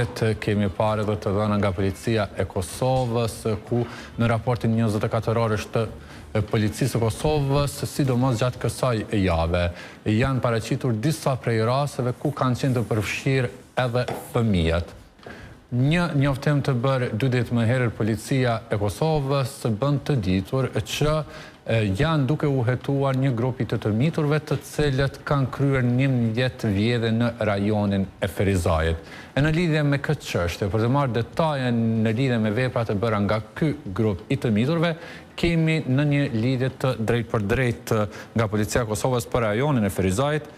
Dyshit kemi parë edhe të dhëna nga policia e Kosovës, ku në raportin 24 orësh të policisë e Kosovës, sidomos gjatë kësaj jave, janë paraqitur disa prej rasteve ku kanë qenë të përfshirë edhe fëmijët. Një njoftim të bërë 2 ditë më herët policia e Kosovës bën të ditur që janë duke u hetuar një grupi të tërmiturve të cilët kanë kryer 11 vjedhje në rajonin e Ferizajit. E në lidhje me këtë çështje, për të marrë detaje në lidhje me veprat e bëra nga ky grup i tërmiturve, kemi në një lidhje të drejt për drejt nga policia e Kosovës për rajonin e Ferizajit,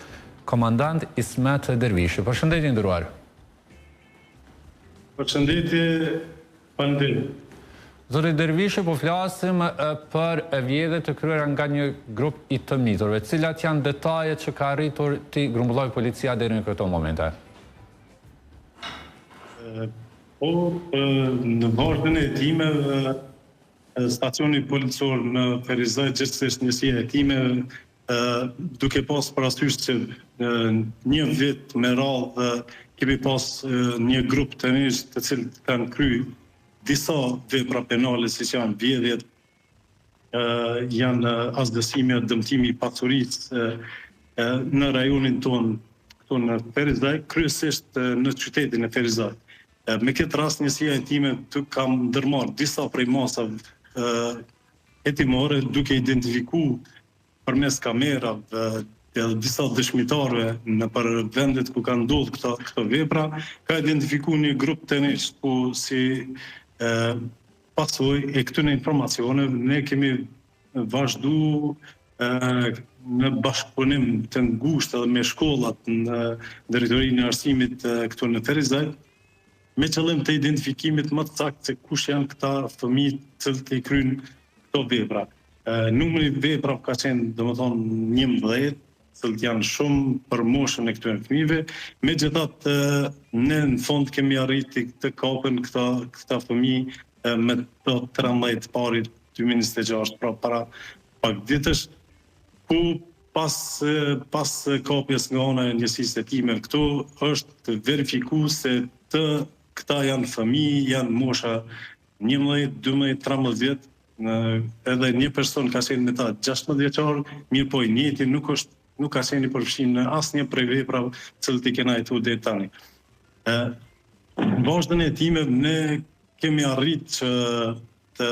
komandant Ismet Dervishi. Përshëndetje nderuar. Përshëndetje, faleminderit. Zoti Dervishi, po flasim për vjedhje të kryera nga një grup i tërmiturve. Cilat janë detajet që ka arritur t'i grumbulloj policia deri në këto momente? Po, në vazhdën e hetimeve, stacioni policor në Ferizaj gjithsesi njësia e hetimeve, duke pas parasysh që një vit me radhë kemi pas një grup të njështë të cilët kanë kryer disa vepra penale, si që janë vjedhjet, janë asdësime, dëmtimi i pasurisë në rajonin tonë, këtu në Ferizaj, kryesisht në qytetin e Ferizaj. Me këtë rast njësia hetime të kam ndërmarrë disa prej masave hetimore duke identifiku përmes kamerave dhe disa dëshmitarëve në për vendet ku kanë ndodhur këto vepra, ka identifiku një grup të njështë ku si pasoj e këtyre informacione ne kemi vazhdu në bashkëpunim të ngushtë edhe me shkollat në drejtorinë e arsimit këtu në Ferizaj, me qëllim të identifikimit më të saktë se kush janë këta fëmijë të cilët i kryejnë këto vepra. Numri i veprave ka qenë domethënë 11, cilët janë shumë për moshën e këtyre fëmijëve. Megjithatë, ne në fund kemi arritur të kapën këta fëmijë me të 13 parit 2026, pra para pak ditësh, ku pas kapjes nga ana e njësisë hetime, këtu është verifikuar se këta janë fëmijë, janë mosha 11, 12, 13 vjet, edhe një person ka qenë me ta 16 vjeçar, mirë po i njëjti nuk ka qenë i përfshirë në asnjë prej veprave cilët i kena hetuar deri tani. Në vazhdën e hetimeve ne kemi arritur të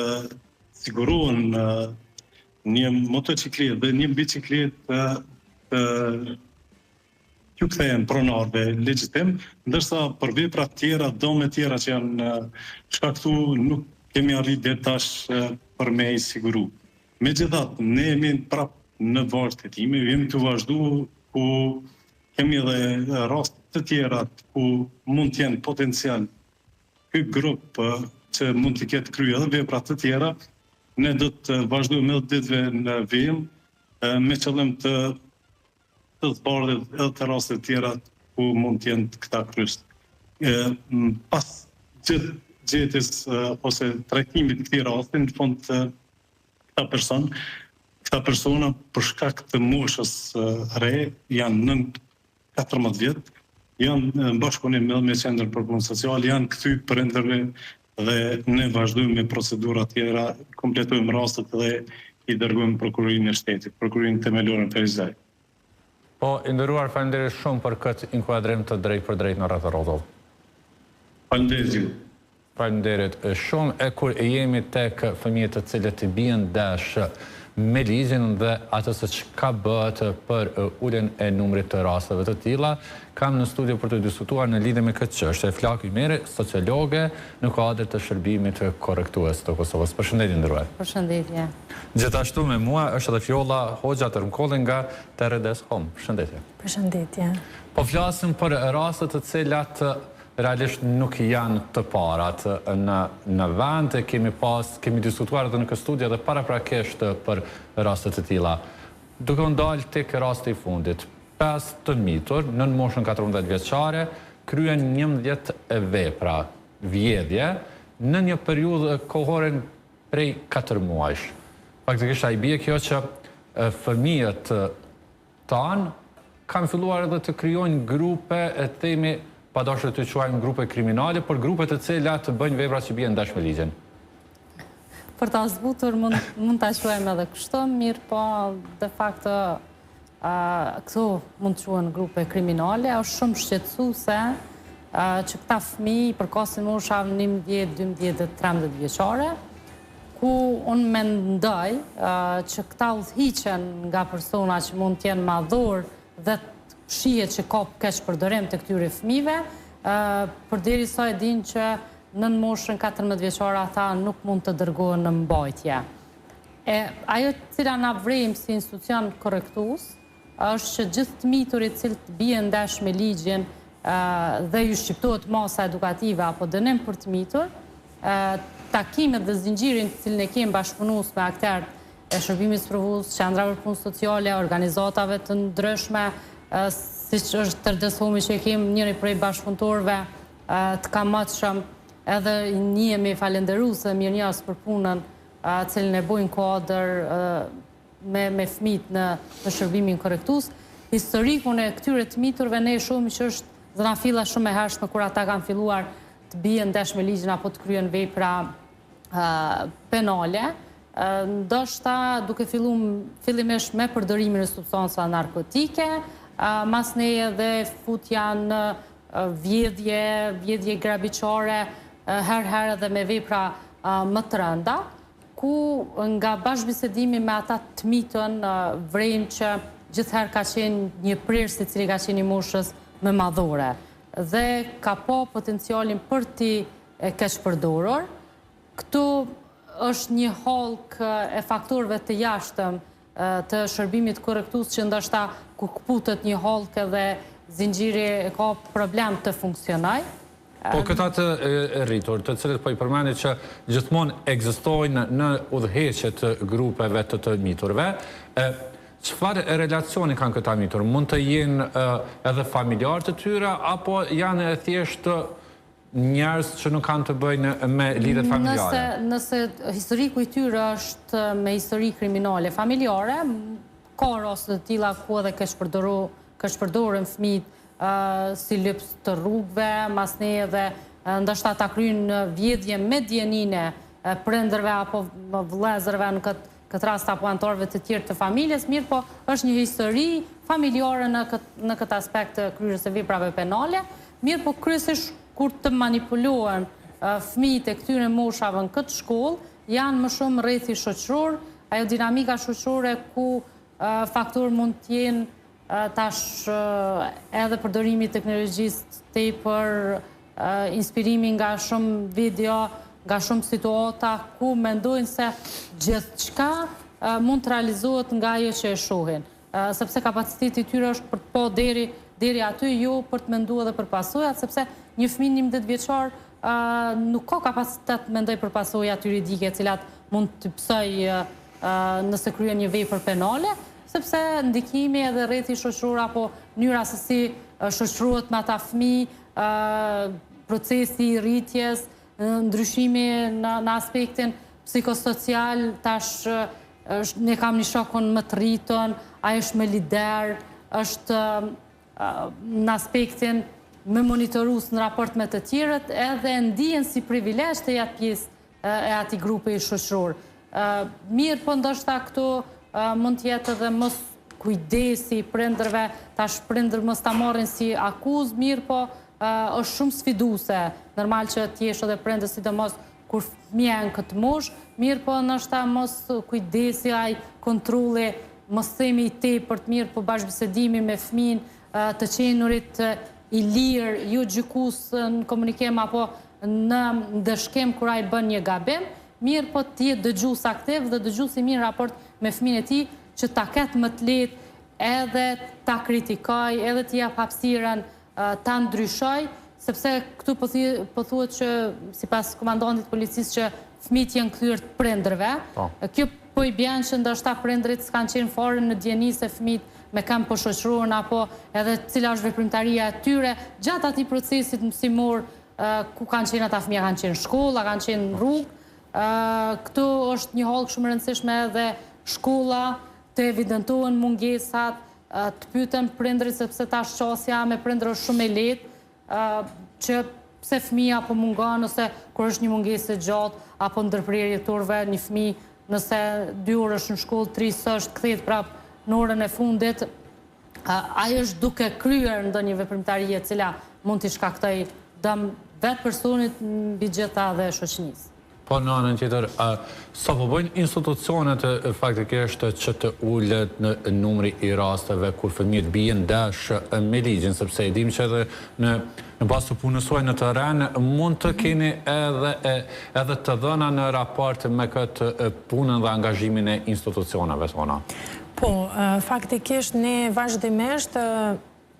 sigurohen një motociklet dhe një biciklet që kthehen pronarëve legjitim, ndërsa për vepra tjera, dëme tjera që janë shkaktuar nuk kemi arritur deri tash për me i siguru. Megjithatë, ne jemi prapë në vazhdet hetime, jemi të vazhdu ku kemi edhe rast të tjera ku mund të jenë potencial ky grup që mund të ketë kryer edhe vepra të tjera. Ne do të vazhdojmë edhe ditëve në vijim me qëllim të zbardhet edhe të raste të tjera ku mund të jenë këta kryes. Pas gjetjes ose trajtimit të këtij rasti, në fund këta persona për shkak të moshës re janë 14 vjet, janë në bashkëpunim me Qendrën për Punë Sociale, janë kthyr prindërve dhe ne vazhdojmë me procedura tjera, kompletojmë rastet dhe i dërgojmë prokurorinë e shtetit, prokurorinë themelore në Ferizaj. Po, i nderuar, faleminderit shumë për këtë inkuadrim të drejt për drejt në rreth rrotov. Faleminderit ju. Faleminderit shumë. E kur jemi tek fëmijët të cilët i bien dash me ligjin dhe atës që ka bëhet për uljen e numrit të rasteve të tilla, kam në studio për të diskutuar në lidhje me këtë çështje Flak Ymeri, sociologe në kuadër të shërbimit korrektues të Kosovës. Përshëndetje nderuar. Përshëndetje. Gjithashtu me mua është edhe Fjolla Hoxha Tërmkolli nga TRDS Home. Përshëndetje. Përshëndetje. Po flasim për raste të cilat realisht nuk janë të parat në vend, kemi diskutuar edhe në këtë studio dhe paraprakisht për rastet të tilla. Duke ndalë tek rasti i fundit, 5 tërmitur nën moshën 14 vjeçare kryen 11 vepra vjedhje në një periudhë kohore prej 4 muajsh. Faktikisht ai bie kjo që fëmijët tanë kanë filluar edhe të krijojnë grupe, themi padoshtë të quajmë grupe kriminale, por grupe të cilat bëjnë vepra që bien ndash me ligjen. Për ta zbutur mund ta quajmë edhe kështu, mirë po de facto këto mund të quhen grupe kriminale, është shumë shqetësuese që këta fëmijë përkosin moshave 11, 12 dhe 13 vjeçare, ku unë mendoj që këta udhëhiqen nga persona që mund të jenë madhur dhe shihet që ka keq përdorim të këtyre fëmijëve, përderisa e dinë që nën moshën 14 vjeçare ata nuk mund të dërgohen në mbajtje. Ajo cila na vrejmë si institucion korrektues është që gjithë të miturit cilët bien ndesh me ligjin dhe ju shqiptohet masa edukative apo dënim për të mitur, takimet dhe zinxhirin të cilën e kemi bashkëpunues me aktorët e shërbimit sprovues, qendrave për punë sociale, organizatave të ndryshme, siç është Tërdeshomi që e kemi njëri prej bashkëpunëtorëve të kamatshëm, edhe njihemi falenderuese mirënjohës për punën cilën e bojnë kuadër me fëmijët në shërbimin korrektues. Historikun e këtyre të miturve ne shohim që është zënafilla shumë e hershme kur ata kanë filluar të bien ndesh me ligjin apo të kryen vepra penale, ndoshta duke fillimisht me përdorimin e substanca narkotike, masneje dhe futja në vjedhje grabiqare, herë edhe me vepra më të rënda, ku nga bashkëbisedimi me ata të mitën vrejmë që gjithëherë ka qenë një prerës i cili ka qenë i moshës me madhore dhe ka po potencialin për ti keq përdorur. Këtu është një halk e faktorëve të jashtëm të shërbimit korrektues që ndoshta ku kputet një halk edhe zinxhiri ka problem të funksionojë. Po këta të rritur, të cilët po i përmendit që gjithmonë ekzistojnë në udhëheqje të grupeve të miturve, çfarë relacioni kanë këta mitur? Mund të jenë edhe familjarë të tyre, apo janë thjesht njerëz që nuk kanë të bëjnë me lidhjet familjare? Nëse historiku i tyre është me histori kriminale familjare, ka raste të tilla ku edhe keq përdoren fëmijët si lyps të rrugëve, masneje dhe ndoshta ta kryejnë vjedhje me djenine prindërve apo vëllezërve në këtë rast apo anëtarëve të tjerë të familjes, mirë po është një histori familjare në këtë aspekt të kryerjes së veprave penale, mirë po kryesisht kur të manipulohen fëmijët e këtyre moshave në këtë shkollë janë më shumë rrethi shoqëror, ajo dinamika shoqërore ku faktor mund të jenë tash edhe përdorimi i teknologjisë tepër, inspirimi nga shumë video, nga shumë situata ku mendojnë se gjithçka mund të realizohet nga ajo që e shohin, sepse kapaciteti i tyre është për të po deri aty, jo për të menduar edhe për pasojat, sepse një fëmijë 11 vjeçar nuk ka kapacitet të mendoj për pasojat juridike, të cilat mund të psojë nëse kryen një vepër penale, sepse ndikimi edhe rrethi shoqëror apo mënyra se si shoqërohet me ata fëmijë, procesi i rritjes, ndryshimi në aspektin psikosocial, tash ne kam një shokun më të rritën, ai është me lider, është në aspektin me monitorues në raport me të tjerët, edhe ndihen si privilegj të jetë pjesë e atij grupi shoqëror. Mirë po ndoshta këtu mund të jetë edhe mos kujdesi prindërve, tash prindër mos ta marrin si akuzë, mirë po është shumë sfiduese. Normal që të jesh edhe prindër sidomos kur fëmia në këtë moshë, mirë po ndoshta mos kujdesi ai kontrolli, mos themi i tepërt, mirë po bashkëbisedimi me fëmin të qenurit i lirë, jo gjykues në komunikim apo në ndëshkim kur ai bën një gabim, mirë po të jetë dëgjues aktiv dhe dëgjues i mirë raport me fëmin e tij që ta ketë më të lehtë edhe ta kritikoj, edhe të jap hapësirën ta ndryshoj, sepse këtu po thuhet që sipas komandantit të policisë që fëmijët janë kthyer të prindërve. Kjo po i bën që ndoshta prindrit s'kan qenë fare në dieni se fëmijët me kam po shoqërohen apo edhe cila është veprimtaria e tyre gjatë atij procesit mësimor ku kanë qenë ata fëmijë, kanë qenë në shkollë, kanë qenë në rrugë. Këtu është një hallk shumë e rëndësishme edhe shkolla të evidentohen mungesat, të pyeten prindrit sepse tash qasja me prindër është shumë e lehtë, që pse fëmija po mungon, ose kur është një mungesë e gjatë, apo ndërprerje turve, një fëmijë nëse 2 orë është në shkollë, 3 është kthehet prapë në orën e fundit, ai është duke kryer ndonjë veprimtarie e cila mund t'i shkaktoj dëm vetë personit mbi gjitha dhe shoqënisë. Po në anën tjetër, sa po bëjnë institucionet faktikisht që të ullet në numri i rasteve kur fëmijët bien dash me ligjin, sepse e dim që edhe në bazë të punësuar në terren mund të keni edhe të dhëna në raport me këtë punën dhe angazhimin e institucioneve tona. Po, faktikisht ne vazhdimisht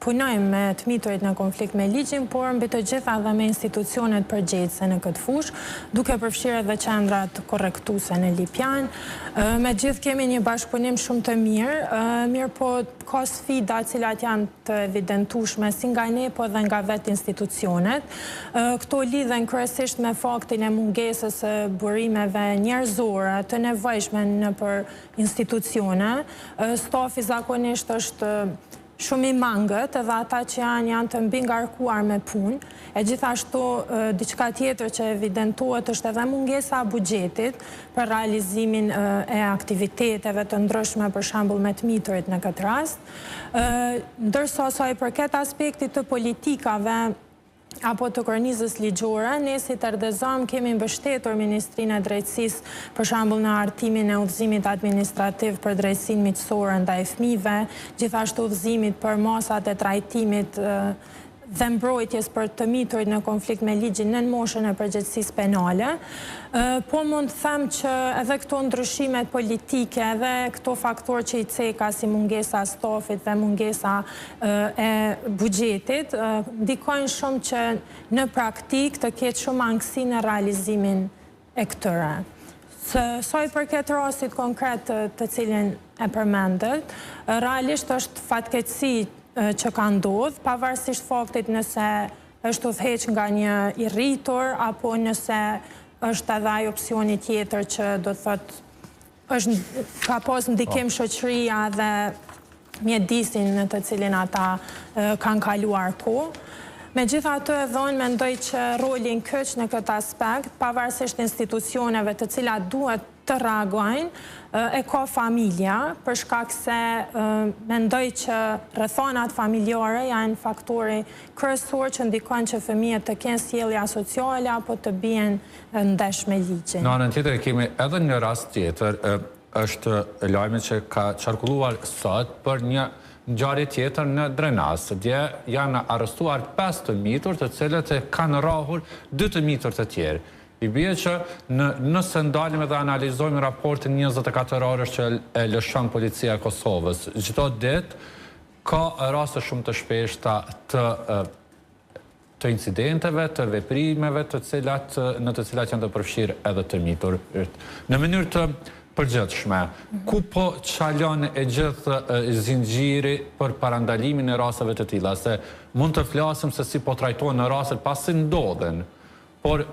punojmë me të miturit në konflikt me ligjin, por mbi të gjitha dhe me institucionet përgjegjëse në këtë fushë, duke përfshirë edhe qendrat korrektuese në Lipjan. Me gjithë kemi një bashkëpunim shumë të mirë po ka sfida cilat janë të evidentueshme si nga ne, po dhe nga vetë institucionet. Këto lidhen kryesisht me faktin e mungesës së burimeve njerëzore të nevojshme nëpër institucione. Stafi zakonisht është shumë i mangët edhe ata që janë të mbi ngarkuar me punë. E gjithashtu diçka tjetër që evidentohet është edhe mungesa e buxhetit për realizimin e aktiviteteve të ndryshme, për shembull me të miturit në këtë rast. Ndërsa sa i përket aspektit të politikave apo të kornizës ligjore, ne si TERDEZAM kemi mbështetur Ministrinë e Drejtësisë, për shembull në hartimin e udhëzimit administrativ për drejtësinë miqësore ndaj fëmijëve, gjithashtu udhëzimit për masat e trajtimit dhe mbrojtjes për të miturit në konflikt me ligjin në moshën e përgjegjësisë penale. Po mund të them që edhe këto ndryshimet politike, edhe këto faktorë që i ceka si mungesa e stafit dhe mungesa e buxhetit, ndikojnë shumë që në praktik të ketë shumë angësi në realizimin e këtyre. Sa i përket rastit konkret të cilin e përmendët, realisht është fatkeqësi që ka ndodhur, pavarësisht faktit nëse është udhëheq nga një i rritur, apo nëse është edhe ai opsioni tjetër që do të thotë ka pas ndikim shoqëria dhe mjedisin në të cilin ata kanë kaluar kohë. Megjithatë mendoj që rolin kyç në këtë aspekt, pavarësisht institucioneve të cilat duhet të reagojnë, e ka familja, për shkak se mendoj që rrethonat familjare janë faktori kryesor që ndikojnë që fëmijët të kenë sjellje asociale apo të bien ndesh me ligjin. Në anën tjetër kemi edhe një rast tjetër, është lajmi që ka qarkulluar sot për një ngjarje tjetër në Drenas. Dje janë arrestuar 5 të mitur, të cilët kanë rrahur 2 të mitur të tjerë. I bie që nëse ndalim dhe analizojmë raportin 24 orësh që e lëshon policia e Kosovës, çdo ditë ka raste shumë të shpeshta të incidenteve, të veprimeve në të cilat janë të përfshirë edhe të mitur. Në mënyrë të përgjithshme, ku po çalon e gjithë zinxhiri për parandalimin e rasteve të tilla, se mund të flasim se si po trajtohen në rastet pasi ndodhen, por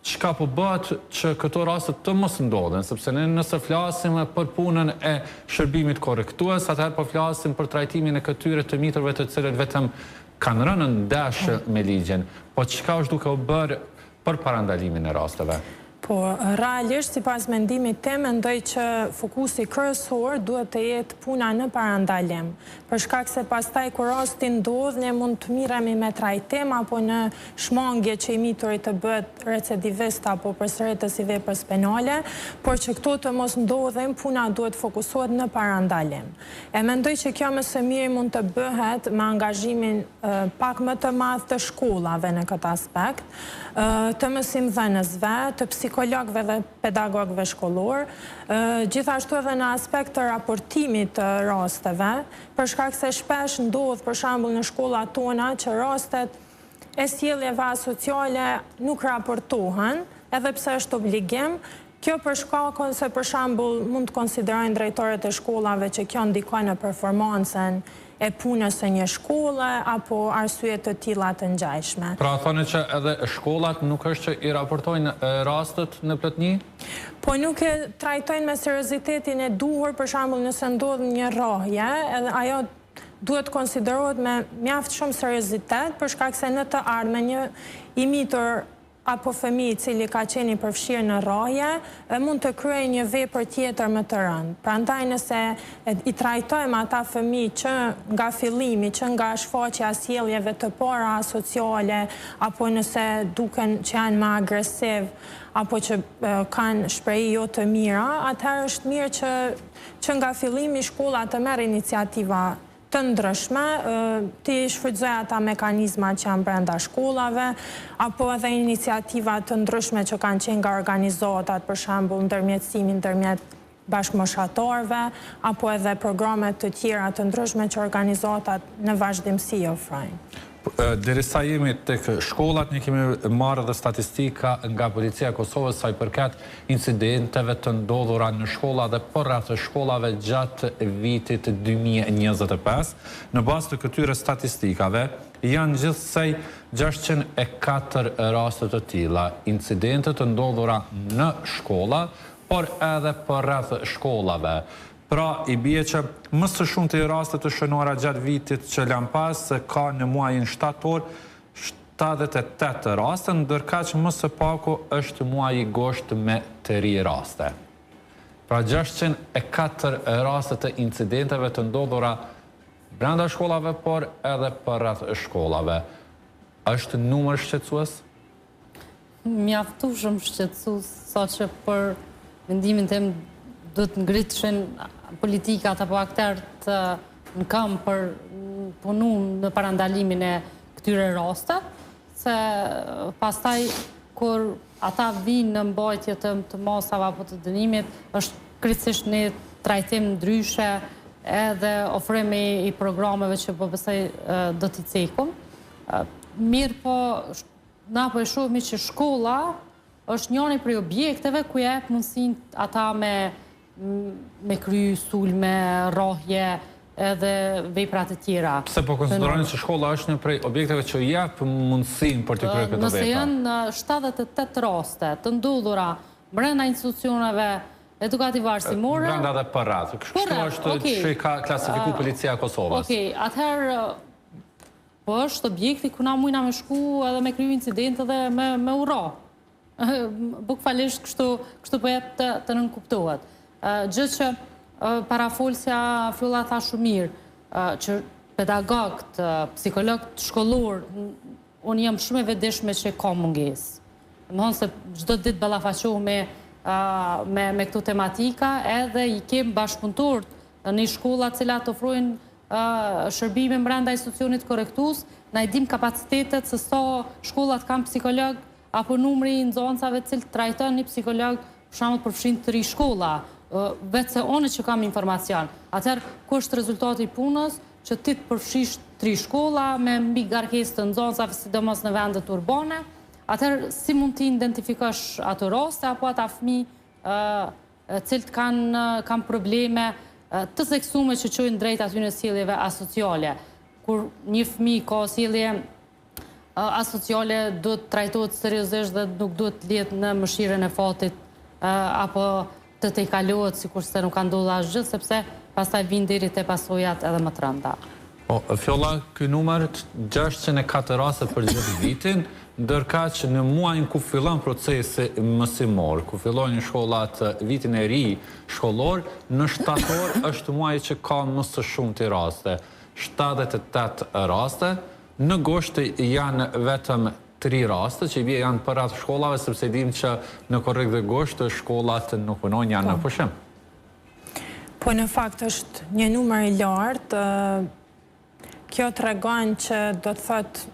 çka po bëhet që këto raste të mos ndodhen, sepse ne nëse flasim për punën e shërbimit korrektues, atëherë po flasim për trajtimin e këtyre të miturve të cilët vetëm kanë rënë në dash me ligjin, po çka është duke u bërë për parandalimin e rasteve? Po, realisht, sipas mendimit tim, mendoj që fokusi kryesor duhet të jetë puna në parandalim. Për shkak se pastaj kur rasti ndodh, ne mund të miremi me trajtim apo në shmangje që i miturit të bëhet recidivist apo përsëritës i veprës penale, por që këto të mos ndodhin, puna duhet fokusohet në parandalim. E mendoj që kjo më së miri mund të bëhet me angazhimin pak më të madh të shkollave në këtë aspekt, të mësimdhënësve, të psikologëve dhe pedagogëve shkollor, gjithashtu edhe në aspekt të raportimit të rasteve, për shkak se shpesh ndodh për shembull në shkollat tona që rastet e sjelljeve asociale nuk raportohen, edhe pse është obligim. Kjo për shkakun se për shembull mund të konsiderojnë drejtorët e shkollave që kjo ndikon në performancën e punës së një shkolle apo arsye të tilla të ngjashme. Pra thonë që edhe shkollat nuk është që i raportojnë rastet në plotëni? Po nuk e trajtojnë me seriozitetin e duhur, për shembull nëse ndodh një rrahje, edhe ajo duhet konsiderohet me mjaft shumë seriozitet, për shkak se në të ardhmen një i mitur apo fëmijë i cili ka qenë i përfshirë në rrahje, mund të kryejë një vepër tjetër më të rëndë. Prandaj nëse i trajtojmë ata fëmijë që nga fillimi, që nga shfaqja e sjelljeve të para sociale, apo nëse duken që janë më agresiv, apo që kanë shprehje jo të mira, atëherë është mirë që nga fillimi shkolla të merr iniciativa të ndryshme, ti shfrytëzoj ata mekanizma që janë brenda shkollave, apo edhe iniciativa të ndryshme që kanë qenë nga organizatat, për shembull ndërmjetësimi ndërmjet bashkëmoshatorëve, apo edhe programe të tjera të ndryshme që organizatat në vazhdimsi ofrojnë. Derisa jemi tek shkollat, ne kemi marrë dhe statistika nga Policia e Kosovës sa i përket incidenteve të ndodhura në shkolla dhe përreth shkollave gjatë vitit 2025. Në bazë të këtyre statistikave, janë gjithsej 604 raste të tilla, incidente të ndodhura në shkolla, por edhe përreth shkollave. Pra, i bie që më së shumti rastet të shënuara gjatë vitit që lan pas ka në muajin shtator 78 raste, ndërkaq më së paku është muaji gosht me 3 raste. Pra 604 raste të incidenteve të ndodhura brenda shkollave, por edhe përreth shkollave. Është numër shqetësues? Mjaftueshëm shqetësues, saqë për mendimin tim duhet ngritëshin politikat apo aktorët në kam për punu në parandalimin e këtyre raste, se pastaj kur ata vinë në mbajtje të masave apo të dënimit, është krejtësisht një trajtim ndryshe edhe ofrimi i programeve që po besoj do t'i cekum. Mirë po, na po e shohimi që shkolla është njëri prej objekteve ku jep mundësinë ata me kry sulme, rrahje edhe veprat e tjera. Pse po konsideroni që shkolla është një prej objekteve që jep mundësinë për të kryer këto vepra? Nëse janë 78 raste të ndodhura brenda institucioneve edukative arsimore, brenda dhe përreth. Kështu është që ka klasifikuar Policia e Kosovës. Okej, atëherë po është objekti ku na mujna me shku edhe me kryu incidente dhe me ura. Bukfalisht kështu po jep të nënkuptohet. Gjë që parafolsja Fjolla tha shumë mirë, që pedagogët, psikologët shkollor, unë jam shumë e vetëdijshme që ka mungesë. Më thonë se çdo ditë ballafaqohem me këto tematika, edhe i kem bashkëpunëtorë në shkolla të cilat ofrojnë shërbime brenda institucionit korrektues, na i dim kapacitetet se sa shkollat kanë psikolog, apo numri i nxënësave të cilët trajton një psikolog, për shembull përfshin 3 shkolla. Vetë se unë që kam informacion. Atëherë, ku është rezultati i punës, që ti të përfshish 3 shkolla me mbi garkesë të nxënësave, sidomos në vendet urbane, atëherë si mund të identifikosh ato raste apo ata fëmijë cilët kanë probleme të theksuara që çojnë drejt aty në sjelljeve asociale. Kur një fëmijë ka sjellje asociale, duhet trajtohet seriozisht dhe nuk duhet lihet në mëshirën e fatit apo të i kalohet sikur se nuk ka ndodhur asgjë, sepse pastaj vijnë deri te pasojat edhe më të rënda. Fjolla, ky numër 604 raste për gjithë vitin, ndërkaq në muajin ku fillon procesi mësimor, ku fillojnë shkollat vitin e ri shkollor, në shtator është muaji që ka më së shumti raste, 78 raste, në gosht janë vetëm 3 raste që janë përreth shkollave, sepse dim që në korrekt dhe gosht shkollat nuk punojnë, janë në pushim. Po në fakt është një numër i lartë. Kjo tregon që do të thotë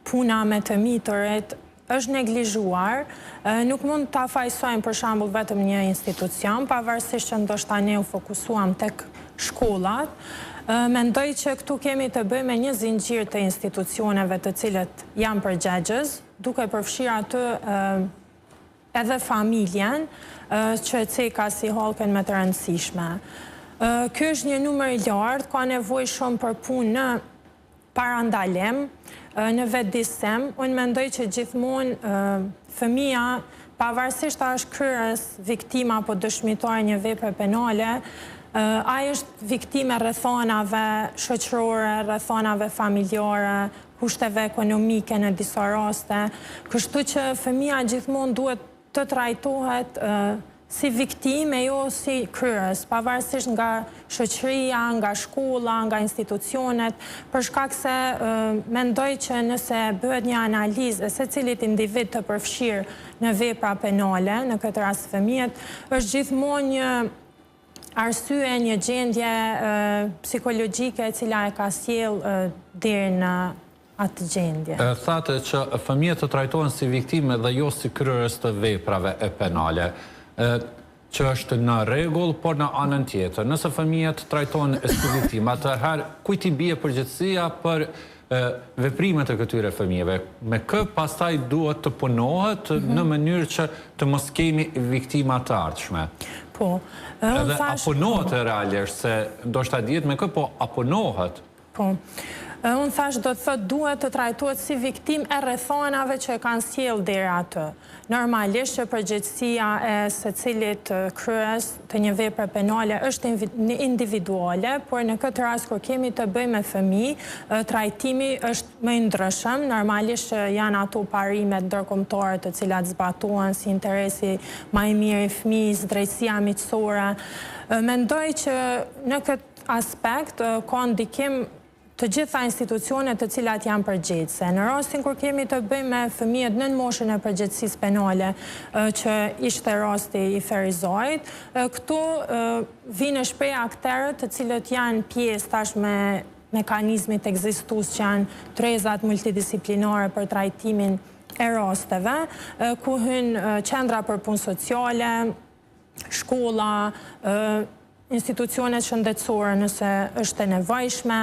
puna me të miturit është neglizhuar. Nuk mund ta fajsojmë për shembull vetëm një institucion, pavarësisht që ndoshta ne u fokusuam tek shkollat. Mendoj që këtu kemi të bëjmë me një zinxhir të institucioneve të cilët janë përgjegjës, duke përfshirë aty edhe familjen që e ceka si hallkën më të rëndësishme. Ky është një numër i lartë, ka nevojë shumë për punë në parandalim, në vetëdijsim. Unë mendoj që gjithmonë fëmia, pavarësisht a është kryerës, viktima apo dëshmitar një vepre penale, Ai është viktime rrethonave shoqërore, rrethonave familjare, kushteve ekonomike në disa raste, kështu që fëmia gjithmonë duhet të trajtohet si viktime, jo si kryes, pavarësisht nga shoqëria, nga shkolla, nga institucionet, për shkak se mendoj që nëse bëhet një analizë e secilit individ të përfshirë në vepra penale, në këtë rast fëmijët, është gjithmonë një arsye, një gjendje psikologjike e cila e ka sjell deri në atë gjendje. Thate që fëmijët të trajtohen si viktime dhe jo si kryes të veprave e penale, që është në rregull, por në anën tjetër. Nëse fëmijët trajtohen si viktime, atëherë kujt i bie përgjegjësia për veprimet e këtyre fëmijëve? Me kë pastaj duhet të punohet në mënyrë që të mos kemi viktima të ardhshme? Po. Edhe apunohet realisht, se ndoshta dihet me kë, po apunohet. Po. Unë thash do të thot duhet të trajtohet si viktim e rrethonave që e kanë sjell deri atë. Normalisht që përgjegjësia e secilit kryes të një vepre penale është individuale, por në këtë rast kur kemi të bëjmë me fëmijë, trajtimi është më i ndryshëm. Normalisht që janë ato parimet ndërkombëtare të cilat zbatohen si interesi më i mirë i fëmijës, drejtësia miqësore. Mendoj që në këtë aspekt ka ndikim të gjitha institucionet të cilat janë përgjegjëse. Në rastin kur kemi të bëjmë me fëmijët nën moshën e përgjegjësisë penale, që ishte rasti i Ferizajit, këtu vinë shpreh aktorët të cilët janë pjesë tash me mekanizmit ekzistues që janë trezat multidisiplinare për trajtimin e rasteve, ku hyn qendra për punë sociale, shkolla, institucionet shëndetësore nëse është e nevojshme,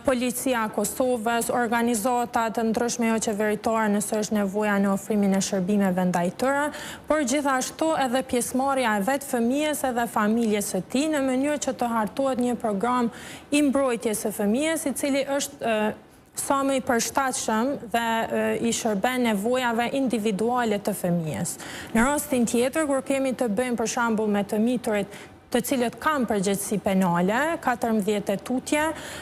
policia e Kosovës, organizata të ndryshme jo qeveritare nëse është nevoja në ofrimin e shërbimeve ndaj tyre, por gjithashtu edhe pjesëmarrja e vetë fëmijës edhe familjes së tij në mënyrë që të hartohet një program i mbrojtjes së fëmijës, i cili është sa më i përshtatshëm dhe i shërben nevojave individuale të fëmijës. Në rastin tjetër, kur kemi të bëjmë për shembull me të miturit të cilët kanë përgjegjësi penale, 14 tutje,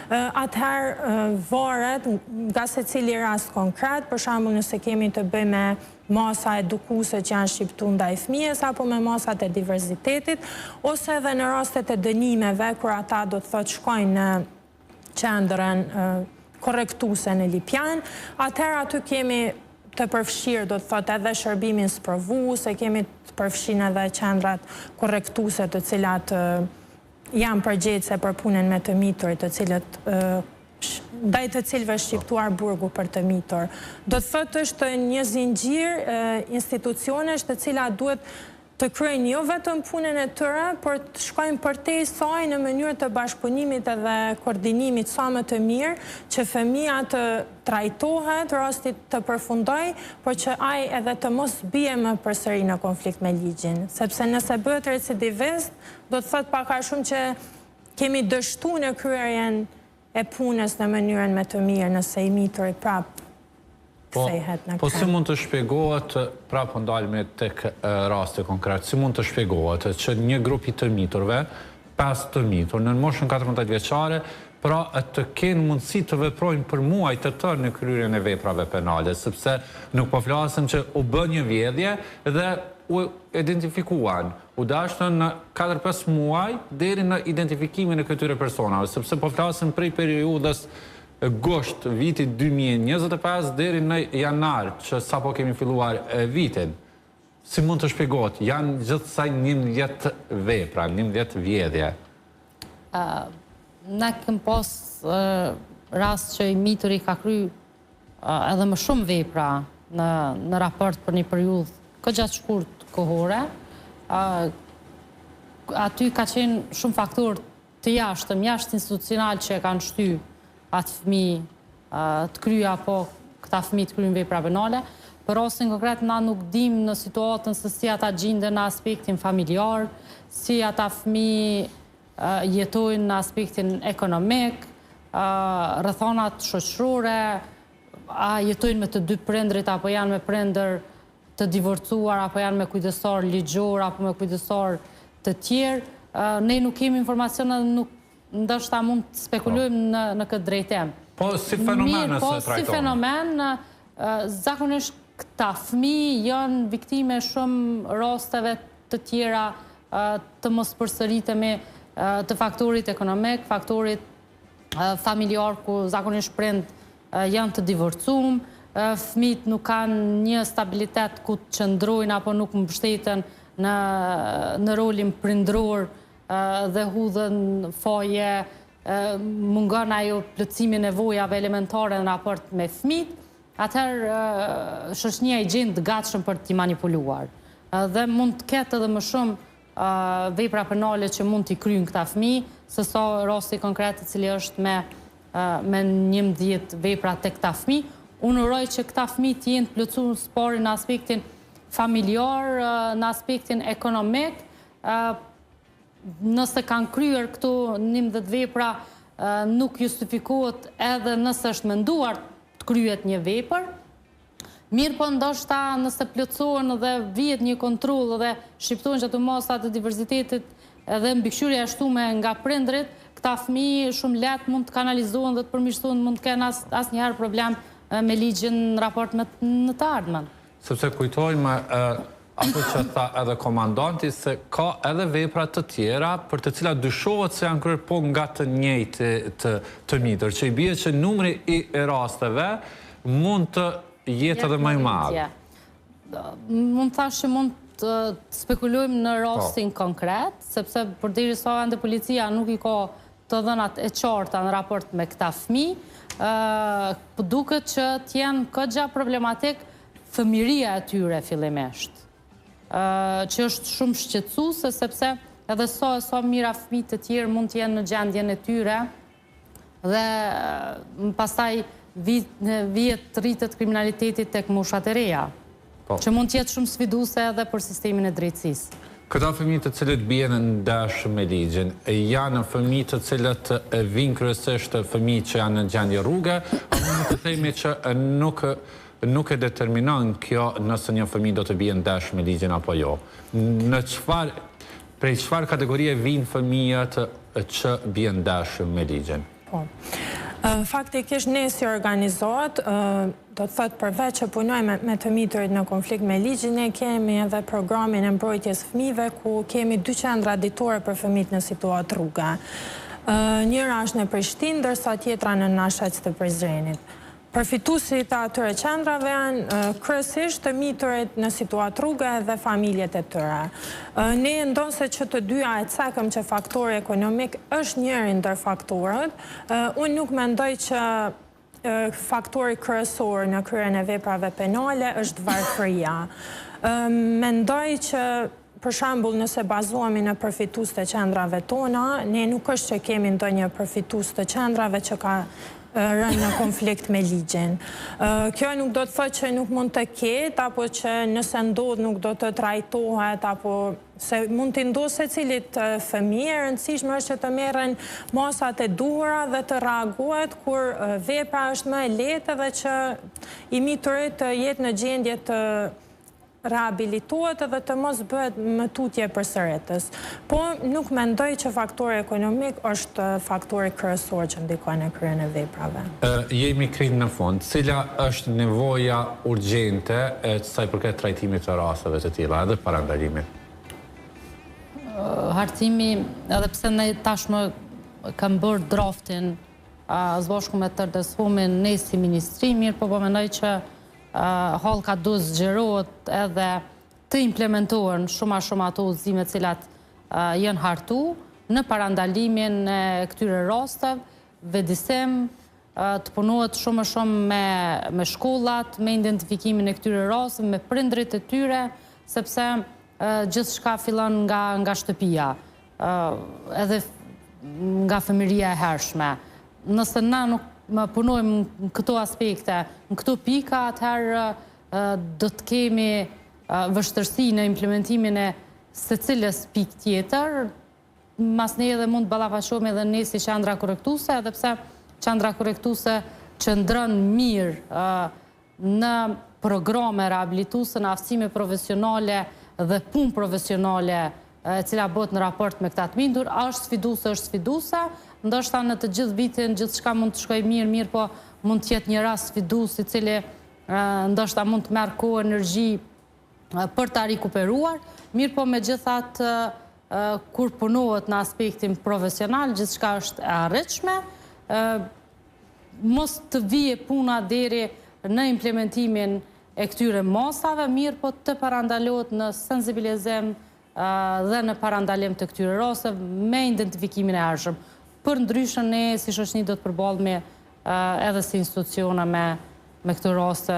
atëherë varet nga secili rast konkret, për shembull nëse kemi të bëjmë me masa edukuese që janë shqiptuar ndaj fëmijës apo me masat e diverzitetit, ose edhe në rastet e dënimeve kur ata do të thotë shkojnë në qendrën korrektuese në Lipjan, atëherë aty kemi të përfshirë, do të thotë edhe shërbimin sprovues, e kemi të përfshin edhe qendrat korrektuese të cilat janë përgjegjëse për punën me të miturit, të cilët ndaj të cilëve shqiptuar burgu për të mitur. Do të thotë është një zinxhir institucionesh të cilat duhet të kryejnë jo vetëm punën e tyre, por të shkojnë përtej saj në mënyrë të bashkëpunimit edhe koordinimit sa më të mirë, që fëmia të trajtohet, rastit të përfundoj, por që ai edhe të mos bie më përsëri në konflikt me ligjin. Sepse nëse bëhet recidivist, do të thotë pak a shumë që kemi dështuar në kryerjen e punës në mënyrën më të mirë, nëse i mituri prap kthehet në Po si mund të shpjegohet, prapë ndalme tek rasti konkret, si mund të shpjegohet që një grup i të miturve, 5 të mitur, në moshën 14 vjeçare, pra të kenë mundësi të veprojnë për muaj të tërë në kryerjen e veprave penale, sepse nuk po flasim që u bë një vjedhje dhe u identifikuan, u dashtën në 4-5 muaj deri në identifikimin e këtyre personave, sepse po flasim prej periudhës gusht vitit 2025 deri në janar, që sapo kemi filluar vitin. Si mund të shpjegohet? Janë gjithsej 11 vepra, 11 vjedhje. Ne kemi pas rast që i mituri ka kry edhe më shumë vepra në raport për një periudhë gjatë shkurt kohore. Aty ka qenë shumë faktor të jashtëm, jashtë institucional që e kanë shty atë fëmijë të kryja apo këta fëmijë të kryjnë vepra penale. Për rastin konkret, na nuk dim në situatën se si ata gjenden në aspektin familjar, si ata fëmijë jetojnë në aspektin ekonomik, rrethonat shoqërore, a jetojnë me të dy prindrit, apo janë me prindër të divorcuar, apo janë me kujdestar ligjor, apo me kujdestar të tjerë. ne nuk kemi informacion dhe nuk ndoshta mund të spekulojmë në këtë drejtim. Po si fenomen Po si fenomen, zakonisht këta fëmijë janë viktime shumë rasteve të tjera të mos përsëritemi të faktorit ekonomik, faktorit familjar ku zakonisht prind janë të divorcuar, fëmijët nuk kanë një stabilitet ku të qëndrojnë apo nuk mbështeten në rolin prindror dhe hudhen faje, mungon ajo plotësimi nevojave elementare në raport me fëmijët, atëherë shoqënia i gjen të gatshëm për t'i manipuluar. Dhe mund të ketë edhe më shumë vepra penale që mund t'i kryjnë këta fëmijë, se sa rasti konkret i cili është me 11 vepra tek këta fëmijë. Unë uroj që këta fëmijë të jenë të plotësuar së pari në aspektin familjar, në aspektin ekonomik. Nëse kanë kryer këtu 11 vepra, nuk justifikohet edhe nëse është menduar të kryet një vepër. Mirë po ndoshta nëse plotësohen dhe vihet një kontroll dhe shqiptohen që ato masa të diversitetit edhe mbikëqyrja e shtume nga prindrit, këta fëmijë shumë lehtë mund të kanalizohen dhe të përmirësohen, mund të kenë asnjëherë problem me ligjin në raport me të ardhmen. Sepse kujtojmë ato që tha edhe komandanti se ka edhe vepra të tjera për të cilat dyshohet se janë kryer po nga të njëjti të mitër, që i bie që numri i rasteve mund të jetë edhe më i madh. Mund thash që mund të spekulojmë në rastin konkret, sepse përderisa ende policia nuk i ka të dhënat e qarta në raport me këta fëmijë, duket që t'jenë këgja problematik fëmiria e tyre fillimisht, që është shumë shqetësuese sepse edhe sa mira fëmijë të tjerë mund t'jenë në gjendjen e tyre dhe pastaj vihet rritet kriminalitetit tek moshat e reja, që mund t'jetë shumë sfiduese edhe për sistemin e drejtësisë. Këta fëmijë të cilët bien në dash me ligjin, janë fëmijë të cilët vinë kryesisht fëmijë që janë në gjendje rruge, apo mund të themi që nuk e determinon kjo nëse një fëmijë do të bie në dash me ligjin apo jo. Prej çfarë kategorie vinë fëmijët që bien në dash me ligjin? Po. Faktikisht ne si organizat, do të thotë përveç që punojmë me të miturit në konflikt me ligjin, ne kemi edhe programin e mbrojtjes fëmijëve ku kemi 2 qendra ditore për fëmijët në situatë rruge. Njëra është në Prishtinë, ndërsa tjetra në Nashaq të Prizrenit. Përfituesit të atyre qendrave janë kryesisht të miturit në situatë rruge dhe familjet e tyre. Ne ndonë se që të dyja e cekëm që faktori ekonomik është njëri ndër faktorët, unë nuk mendoj që faktori kryesor në kryen e veprave penale është varfëria. Mendoj që për shembull, nëse bazohemi në përfitues të qendrave tona, ne nuk është që kemi ndonjë përfitues të qendrave që ka rënë në konflikt me ligjin. Kjo nuk do të thotë që nuk mund të ketë, apo që nëse ndodh nuk do të trajtohet, apo se mund të ndodhë secilit fëmijë, rëndësishme është që të merren masat e duhura dhe të reagohet kur vepra është më e lehtë dhe që i miturit të jetë në gjendje të rehabilitohet edhe të mos bëhet më tutje përsëritës. Po nuk mendoj që faktori ekonomik është faktori kryesor që ndikon në kryen e veprave. Jemi krim në fund. Cila është nevoja urgjente sa i përket trajtimit të rasteve të tilla edhe parandalimit? Hartimi, edhe pse ne tashmë kam bërë draftin zbashku me tërdeshumin ne si ministri, mirë po mendoj që hall ka du zgjerohet edhe të implementohen shumë ato udhëzime cilat janë hartu në parandalimin e këtyre rasteve, vedisim, të punohet shumë me shkollat, me identifikimin e këtyre rasteve, me prindrit e tyre, sepse gjithçka fillon nga shtëpia, edhe nga fëmiria e hershme. Nëse na nuk më punojmë në këto aspekte, në këto pika, atëherë do të kemi vështërsi në implementimin e secilës pikë tjetër, mas ne edhe mund të ballafaqohemi edhe ne si qendra korrektuese, edhe pse qendra korrektuese qëndron mirë në programe rehabilituese, në aftësime profesionale dhe punë profesionale cila bëhet në raport me këta të mindur, është sfiduese, ndoshta në të gjithë vitin gjithçka mund të shkojë mirë, po mund të jetë një rast sfidues i cili ndoshta mund të merr kohë, energji për ta rikuperuar, mirë po megjithatë kur punohet në aspektin profesional, gjithçka është e arritshme, mos të vije puna deri në implementimin e këtyre masave, mirë po të parandalohet në sensibilizim dhe në parandalim të këtyre rasteve me identifikimin e arshëm. Për ndryshën ne si shoqëni do të përballemi edhe si institucione me këto raste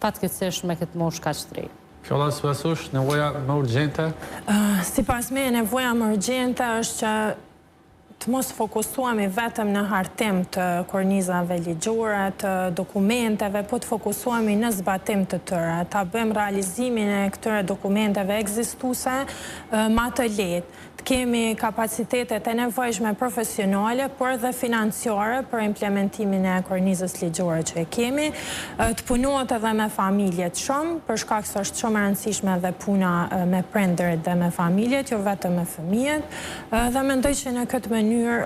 fatkeqësisht me këtë moshë kaq të re. Fjolla spasush, nevoja më urgjente? Sipas me, nevoja më urgjente është që të mos fokusohemi vetëm në hartim të kornizave ligjore, të dokumenteve, po të fokusohemi në zbatim të tyre, ta bëjmë realizimin e këtyre dokumenteve ekzistuese më të lehtë. Të kemi kapacitetet e nevojshme profesionale, por dhe financiare për implementimin e kornizës ligjore që e kemi, të punohet edhe me familjet shumë, për shkak se është shumë e rëndësishme dhe puna me prindërit dhe me familjet, jo vetëm me fëmijët, dhe mendoj që në këtë mënyrë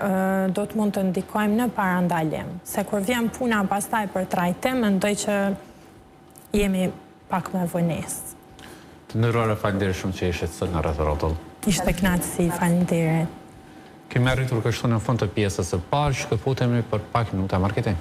do të mund të ndikojmë në parandalim. Se kur vjen puna pastaj për trajtim, mendoj që jemi pak me vonesë. Të ndërruar faleminderit shumë që ishit sot në Rreth Rrotull. Ishte kënaqësi, faleminderit. Kemi arritur kështu në fund të pjesës së parë, shkëputemi për pak minuta marketing.